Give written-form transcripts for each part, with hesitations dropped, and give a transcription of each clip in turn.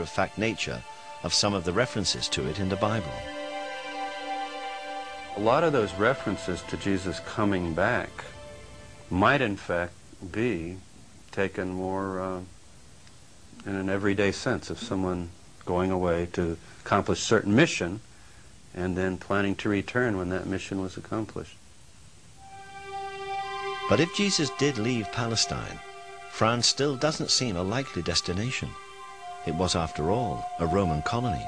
matter-of-fact nature of some of the references to it in the Bible. A lot of those references to Jesus coming back might in fact be taken more in an everyday sense of someone going away to accomplish a certain mission and then planning to return when that mission was accomplished. But if Jesus did leave Palestine, France still doesn't seem a likely destination. It was, after all, a Roman colony.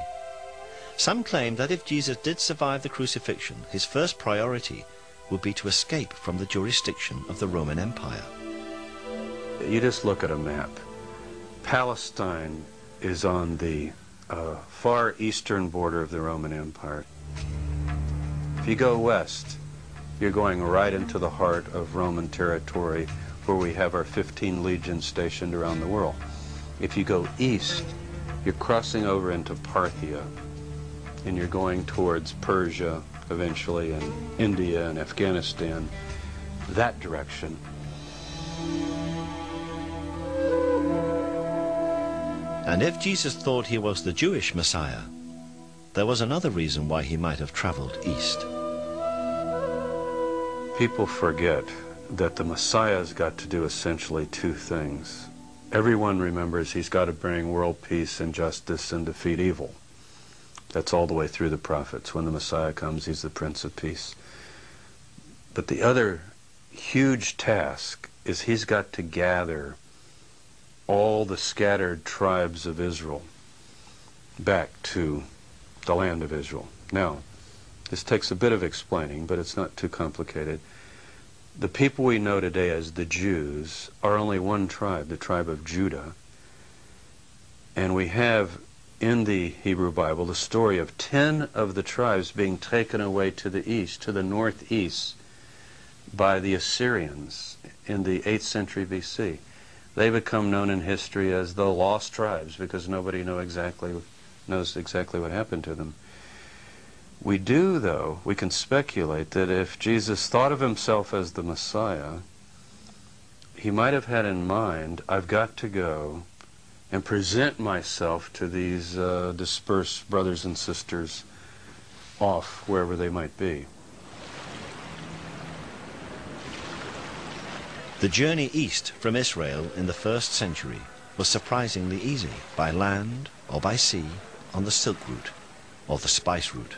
Some claim that if Jesus did survive the crucifixion, his first priority would be to escape from the jurisdiction of the Roman Empire. You just look at a map. Palestine is on the far eastern border of the Roman Empire. If you go west, you're going right into the heart of Roman territory, where we have our 15 legions stationed around the world. If you go east, you're crossing over into Parthia, and you're going towards Persia eventually, and India and Afghanistan, that direction. And if Jesus thought he was the Jewish Messiah, there was another reason why he might have traveled east. People forget that the Messiah's got to do essentially two things. Everyone remembers he's got to bring world peace and justice and defeat evil. That's all the way through the prophets. When the Messiah comes, he's the Prince of Peace. But the other huge task is he's got to gather all the scattered tribes of Israel back to the land of Israel. Now, this takes a bit of explaining, but it's not too complicated. The people we know today as the Jews are only one tribe, the tribe of Judah. And we have in the Hebrew Bible the story of 10 of the tribes being taken away to the east, to the northeast, by the Assyrians in the 8th century BC. They become known in history as the lost tribes because nobody knows exactly what happened to them. We do, though, we can speculate that if Jesus thought of himself as the Messiah, he might have had in mind, I've got to go and present myself to these dispersed brothers and sisters off wherever they might be. The journey east from Israel in the 1st century was surprisingly easy, by land or by sea, on the Silk Route or the Spice Route.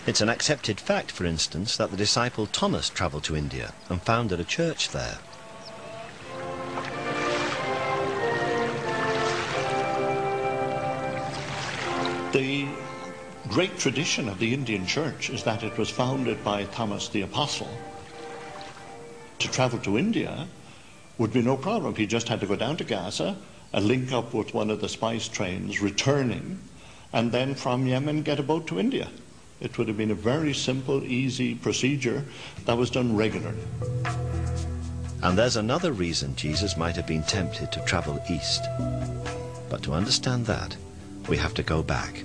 It's an accepted fact, for instance, that the disciple Thomas travelled to India and founded a church there. The great tradition of the Indian church is that it was founded by Thomas the Apostle. To travel to India would be no problem. He just had to go down to Gaza and link up with one of the spice trains returning, and then from Yemen get a boat to India. It would have been a very simple, easy procedure that was done regularly. And there's another reason Jesus might have been tempted to travel east. But to understand that, we have to go back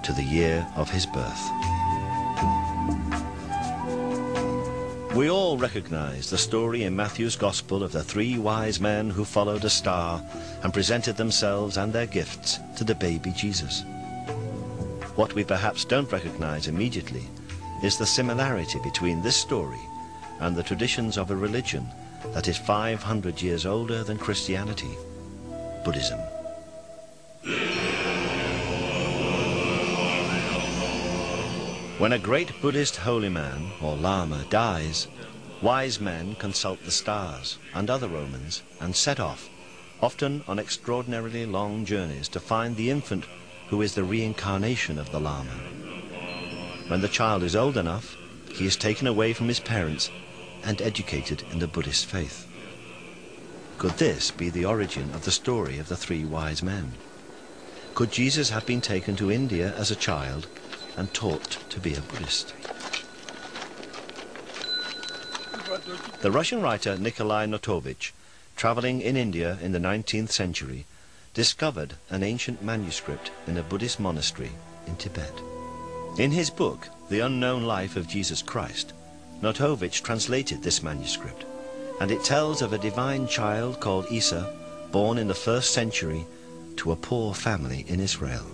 to the year of his birth. We all recognize the story in Matthew's Gospel of the 3 wise men who followed a star and presented themselves and their gifts to the baby Jesus. What we perhaps don't recognize immediately is the similarity between this story and the traditions of a religion that is 500 years older than Christianity, Buddhism. When a great Buddhist holy man or lama dies, wise men consult the stars and other omens and set off, often on extraordinarily long journeys, to find the infant who is the reincarnation of the lama. When the child is old enough, he is taken away from his parents and educated in the Buddhist faith. Could this be the origin of the story of the 3 wise men? Could Jesus have been taken to India as a child and taught to be a Buddhist? The Russian writer Nikolai Notovich, traveling in India in the 19th century, discovered an ancient manuscript in a Buddhist monastery in Tibet. In his book, The Unknown Life of Jesus Christ, Notovich translated this manuscript, and it tells of a divine child called Isa born in the 1st century to a poor family in Israel.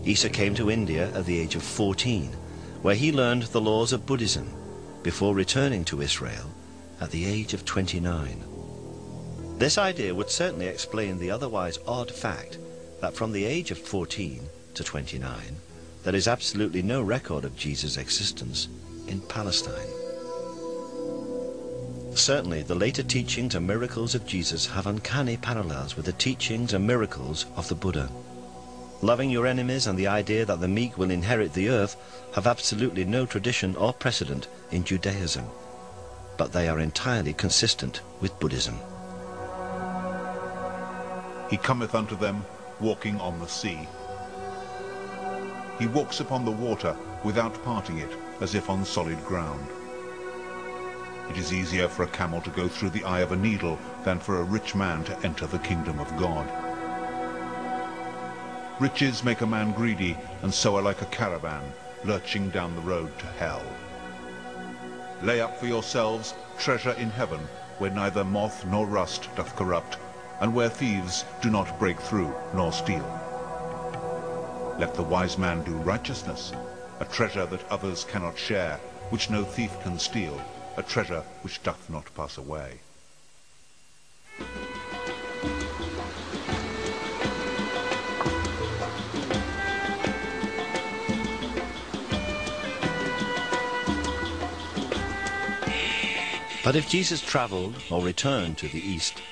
Isa came to India at the age of 14, where he learned the laws of Buddhism before returning to Israel at the age of 29. This idea would certainly explain the otherwise odd fact that from the age of 14 to 29, there is absolutely no record of Jesus' existence in Palestine. Certainly, the later teachings and miracles of Jesus have uncanny parallels with the teachings and miracles of the Buddha. Loving your enemies and the idea that the meek will inherit the earth have absolutely no tradition or precedent in Judaism, but they are entirely consistent with Buddhism. He cometh unto them, walking on the sea. He walks upon the water, without parting it, as if on solid ground. It is easier for a camel to go through the eye of a needle than for a rich man to enter the kingdom of God. Riches make a man greedy, and so are like a caravan, lurching down the road to hell. Lay up for yourselves treasure in heaven, where neither moth nor rust doth corrupt, and where thieves do not break through nor steal. Let the wise man do righteousness, a treasure that others cannot share, which no thief can steal, a treasure which doth not pass away. But if Jesus traveled or returned to the east,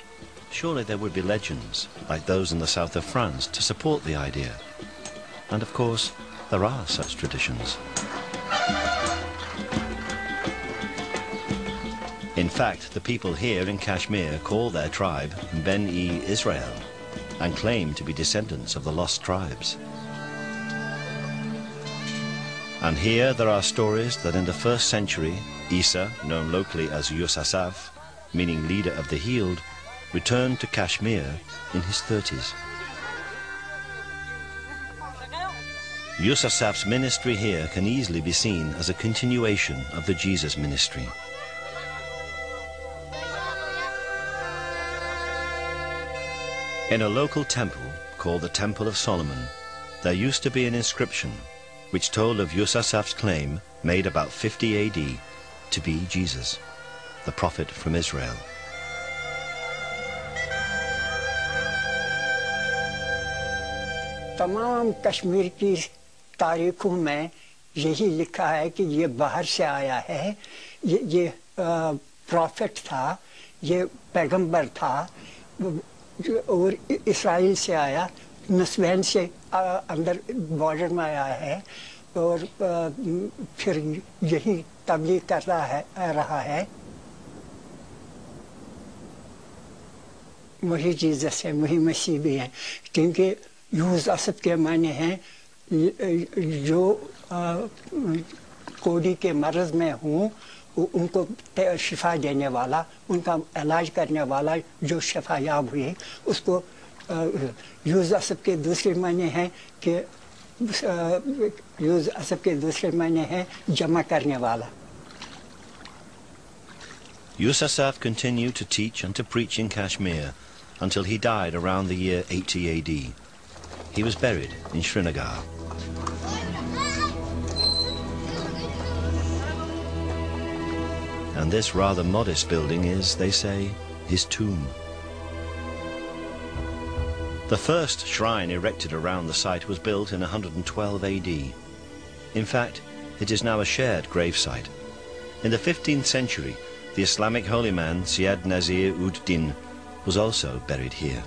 surely there would be legends, like those in the south of France, to support the idea. And of course, there are such traditions. In fact, the people here in Kashmir call their tribe Ben-e Israel and claim to be descendants of the lost tribes. And here there are stories that in the 1st century, Isa, known locally as Yusasaf, meaning leader of the healed, returned to Kashmir in his 30s. Yusasaf's ministry here can easily be seen as a continuation of the Jesus ministry. In a local temple called the Temple of Solomon, there used to be an inscription which told of Yusasaf's claim, made about 50 AD, to be Jesus, the prophet from Israel. तमाम कश्मीर की तारीखों में यही लिखा है कि ये बाहर से आया है, ये प्रॉफिट था, ये पैगंबर था, और इस्राइल से आया, नस्बैन से अंदर बॉर्डर में आया है, और फिर यही तबलीग कर रहा है। वही जीसस है, वही मसीह भी है, क्योंकि यूज़ असद के माने हैं जो कोड़ी के मर्ज़ में हूँ उनको शिफा देने वाला, उनका इलाज करने वाला, जो शिफा याब हुए उसको यूज़ असद के दूसरे माने हैं कि यूज़ असद के दूसरे माने हैं जमा करने वाला। Yusasaf continued to teach and to preach in Kashmir until he died around the year 80 AD. He was buried in Srinagar. And this rather modest building is, they say, his tomb. The first shrine erected around the site was built in 112 AD. In fact, it is now a shared gravesite. In the 15th century, the Islamic holy man Syed Nazir ud-Din was also buried here.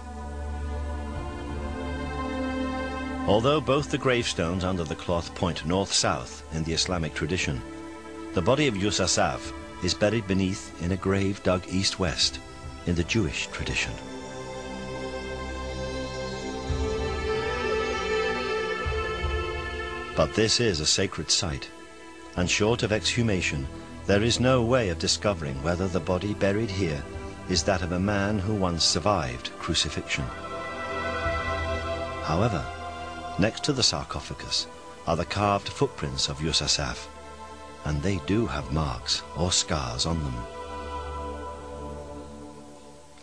Although both the gravestones under the cloth point north-south in the Islamic tradition, the body of Yusasaf is buried beneath in a grave dug east-west in the Jewish tradition. But this is a sacred site, and short of exhumation, there is no way of discovering whether the body buried here is that of a man who once survived crucifixion. However, next to the sarcophagus are the carved footprints of Yusasaf, and they do have marks or scars on them.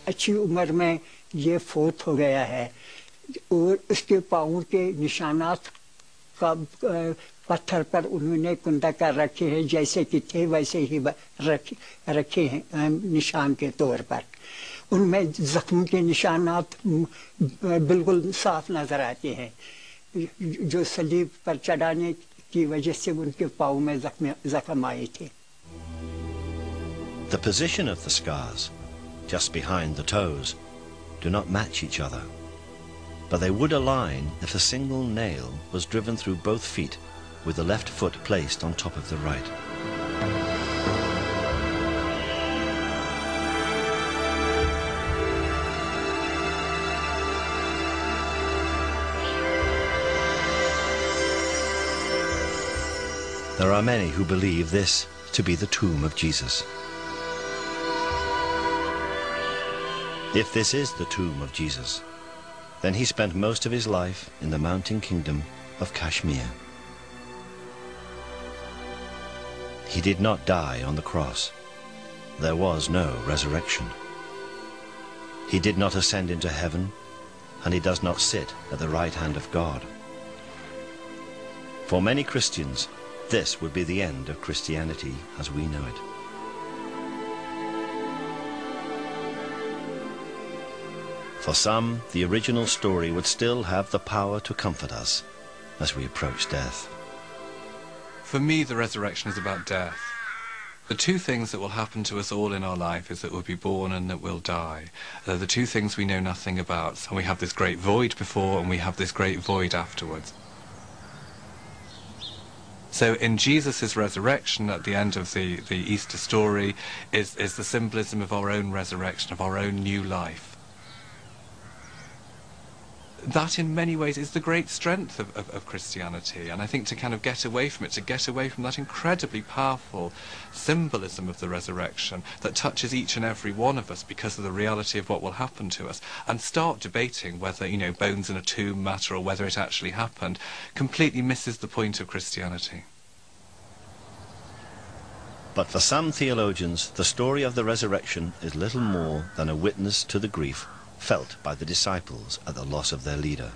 अच्छी उम्र में ये फोत हो गया है और उसके पाँव के निशानात का पत्थर पर उन्होंने कुंदा कर रखे हैं जैसे कि थे वैसे ही रखे हैं निशान के तौर पर उनमें जख्म के निशानात बिल्कुल साफ नजर आते हैं जो सलीब पर चढ़ाने की वजह से उनके पाँव में जख्म आए थे The position of the scars, just behind the toes, do not match each other, but they would align if a single nail was driven through both feet with the left foot placed on top of the right. There are many who believe this to be the tomb of Jesus. If this is the tomb of Jesus, then he spent most of his life in the mountain kingdom of Kashmir. He did not die on the cross. There was no resurrection. He did not ascend into heaven, and he does not sit at the right hand of God. For many Christians, this would be the end of Christianity as we know it. For some, the original story would still have the power to comfort us as we approach death. For me, the resurrection is about death. The two things that will happen to us all in our life is that we'll be born and that we'll die. They're the two things we know nothing about. And we have this great void before and we have this great void afterwards. So in Jesus' resurrection at the end of the Easter story is the symbolism of our own resurrection, of our own new life. That in many ways is the great strength of Christianity, and I think to kind of get away from it, to get away from that incredibly powerful symbolism of the resurrection that touches each and every one of us because of the reality of what will happen to us, and start debating whether, you know, bones in a tomb matter or whether it actually happened, completely misses the point of Christianity. But for some theologians, the story of the resurrection is little more than a witness to the grief felt by the disciples at the loss of their leader.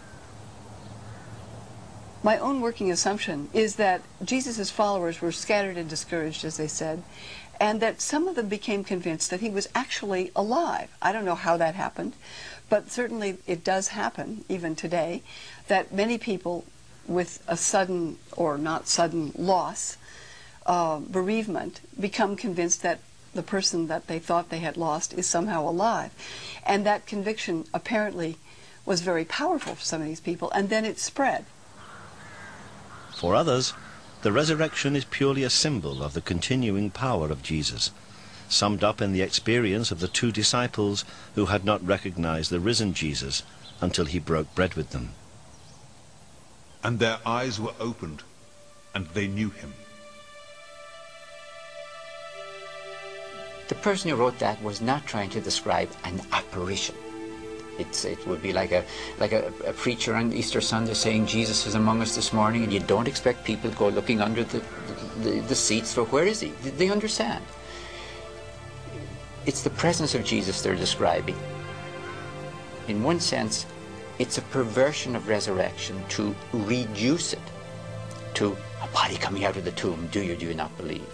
My own working assumption is that Jesus' followers were scattered and discouraged, as they said, and that some of them became convinced that he was actually alive. I don't know how that happened, but certainly it does happen, even today, that many people with a sudden or not sudden loss, bereavement, become convinced that the person that they thought they had lost is somehow alive. And that conviction apparently was very powerful for some of these people, and then it spread. For others, the resurrection is purely a symbol of the continuing power of Jesus, summed up in the experience of the two disciples who had not recognized the risen Jesus until he broke bread with them. And their eyes were opened, and they knew him. The person who wrote that was not trying to describe an apparition. It would be like a preacher on Easter Sunday saying Jesus is among us this morning, and you don't expect people to go looking under the seats for where is he? They understand. It's the presence of Jesus they're describing. In one sense, it's a perversion of resurrection to reduce it to a body coming out of the tomb. Do you or do you not believe?